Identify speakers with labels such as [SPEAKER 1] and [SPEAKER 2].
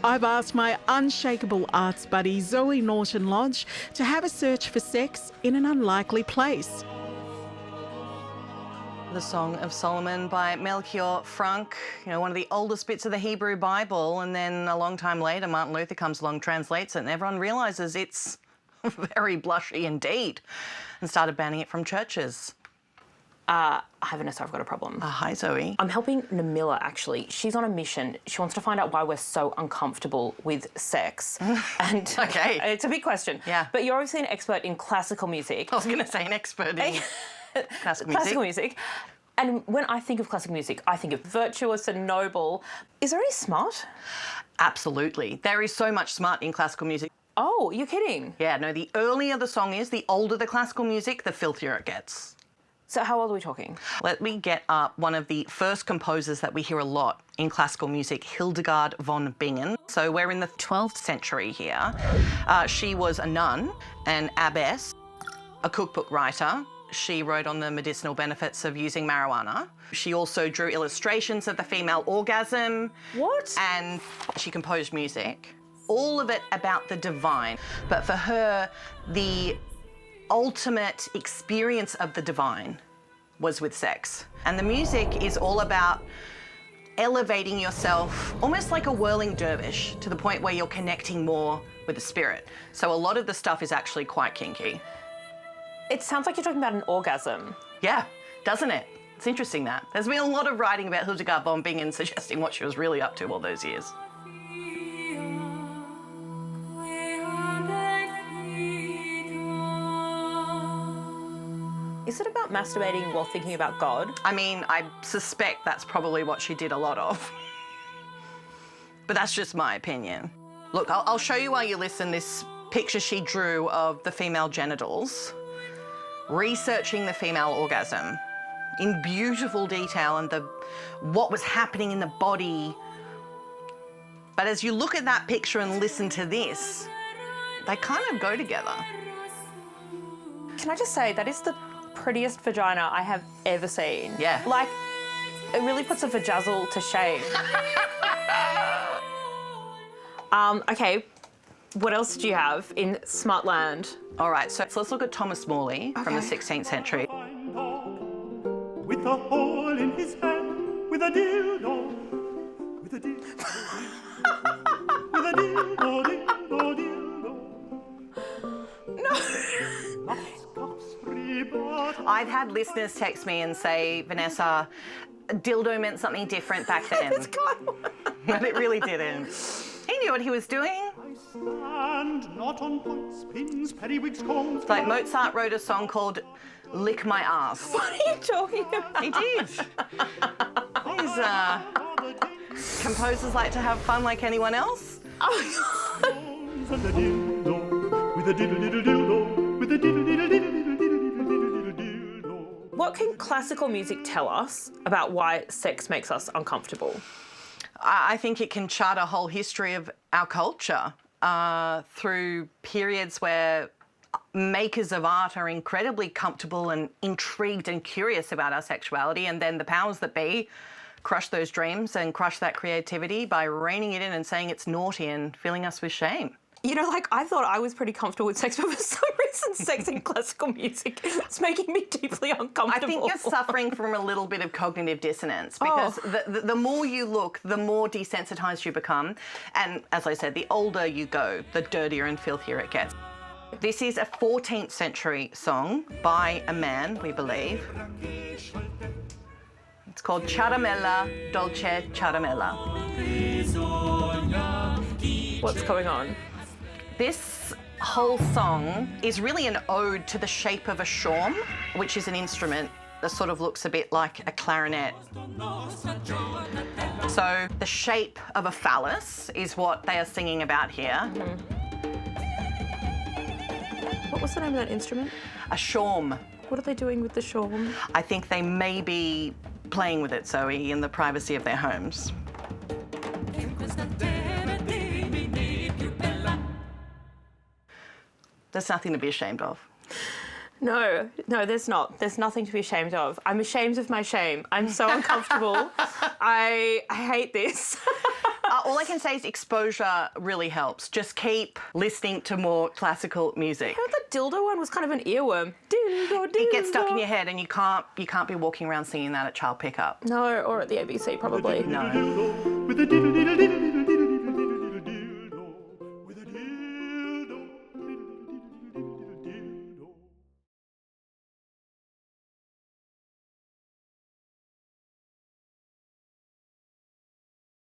[SPEAKER 1] I've asked my unshakable arts buddy Zoe Norton-Lodge to have a search for sex in an unlikely place.
[SPEAKER 2] The Song of Solomon by Melchior Frank, one of the oldest bits of the Hebrew Bible, and then a long time later Martin Luther comes along, translates it, and everyone realises it's very blushy indeed and started banning it from churches.
[SPEAKER 3] Hi, Vanessa, I've got a problem.
[SPEAKER 2] Hi, Zoe.
[SPEAKER 3] I'm helping Namila, actually. She's on a mission. She wants to find out why we're so uncomfortable with sex. And
[SPEAKER 2] Okay.
[SPEAKER 3] It's a big question.
[SPEAKER 2] Yeah.
[SPEAKER 3] But you're obviously an expert in classical music.
[SPEAKER 2] I was going to say an expert in classical music.
[SPEAKER 3] And when I think of classical music, I think of virtuous and noble. Is there any smut?
[SPEAKER 2] Absolutely. There is so much smut in classical music.
[SPEAKER 3] Oh, you're kidding?
[SPEAKER 2] Yeah, no, the earlier the song is, the older the classical music, the filthier it gets.
[SPEAKER 3] So how old are we talking?
[SPEAKER 2] Let me get up one of the first composers that we hear a lot in classical music, Hildegard von Bingen. So we're in the 12th century here. She was a nun, an abbess, a cookbook writer. She wrote on the medicinal benefits of using marijuana. She also drew illustrations of the female orgasm.
[SPEAKER 3] What?
[SPEAKER 2] And she composed music. All of it about the divine. But for her, the ultimate experience of the divine was with sex. And the music is all about elevating yourself, almost like a whirling dervish, to the point where you're connecting more with the spirit. So a lot of the stuff is actually quite kinky.
[SPEAKER 3] It sounds like you're talking about an orgasm.
[SPEAKER 2] Yeah, doesn't it? It's interesting that. There's been a lot of writing about Hildegard von Bingen suggesting what she was really up to all those years.
[SPEAKER 3] Is it about masturbating while thinking about God?
[SPEAKER 2] I mean, I suspect that's probably what she did a lot of. But that's just my opinion. Look, I'll show you while you listen this picture she drew of the female genitals, researching the female orgasm in beautiful detail and what was happening in the body. But as you look at that picture and listen to this, they kind of go together.
[SPEAKER 3] Can I just say, that is the prettiest vagina I have ever seen.
[SPEAKER 2] Yeah.
[SPEAKER 3] Like, it really puts a vajazzle to shame. Okay, what else did you have in Smutland?
[SPEAKER 2] All right, so let's look at Thomas Morley from the
[SPEAKER 3] Okay.
[SPEAKER 2] 16th century.
[SPEAKER 4] With a hole in his head, with a dildo, with a dildo, with a dildo, dildo, dildo.
[SPEAKER 2] I've had listeners text me and say, Vanessa, dildo meant something different back then. But it really didn't. He knew what he was doing.
[SPEAKER 4] And not on points, pins, periwigs, combs.
[SPEAKER 2] It's like Mozart wrote a song called Lick My Ass.
[SPEAKER 3] What are you talking about?
[SPEAKER 2] He did. These composers like to have fun like anyone else.
[SPEAKER 3] Oh, God.
[SPEAKER 4] And a dildo, with a diddle diddle dildo, with a diddle diddle diddle diddle diddle diddle dildo.
[SPEAKER 3] What can classical music tell us about why sex makes us uncomfortable?
[SPEAKER 2] I think it can chart a whole history of our culture through periods where makers of art are incredibly comfortable and intrigued and curious about our sexuality, and then the powers that be crush those dreams and crush that creativity by reining it in and saying it's naughty and filling us with shame.
[SPEAKER 3] You know, like, I thought I was pretty comfortable with sex, but for some reason, sex in classical music is making me deeply uncomfortable.
[SPEAKER 2] I think you're suffering from a little bit of cognitive dissonance because the more you look, the more desensitized you become. And as I said, the older you go, the dirtier and filthier it gets. This is a 14th century song by a man, we believe. It's called Caramella, Dolce Caramella.
[SPEAKER 3] What's going on?
[SPEAKER 2] This whole song is really an ode to the shape of a shawm, which is an instrument that sort of looks a bit like a clarinet. So the shape of a phallus is what they are singing about here.
[SPEAKER 3] What was the name of that instrument?
[SPEAKER 2] A shawm.
[SPEAKER 3] What are they doing with the shawm?
[SPEAKER 2] I think they may be playing with it, Zoe, in the privacy of their homes. There's nothing to be ashamed of.
[SPEAKER 3] No, there's not. There's nothing to be ashamed of. I'm ashamed of my shame. I'm so uncomfortable. I hate this.
[SPEAKER 2] All all I can say is exposure really helps. Just keep listening to more classical music.
[SPEAKER 3] I heard the dildo one was kind of an earworm. Dildo, dildo.
[SPEAKER 2] It gets stuck in your head, and you can't be walking around singing that at child pickup.
[SPEAKER 3] No, or at the ABC probably.
[SPEAKER 2] No.
[SPEAKER 4] With a diddle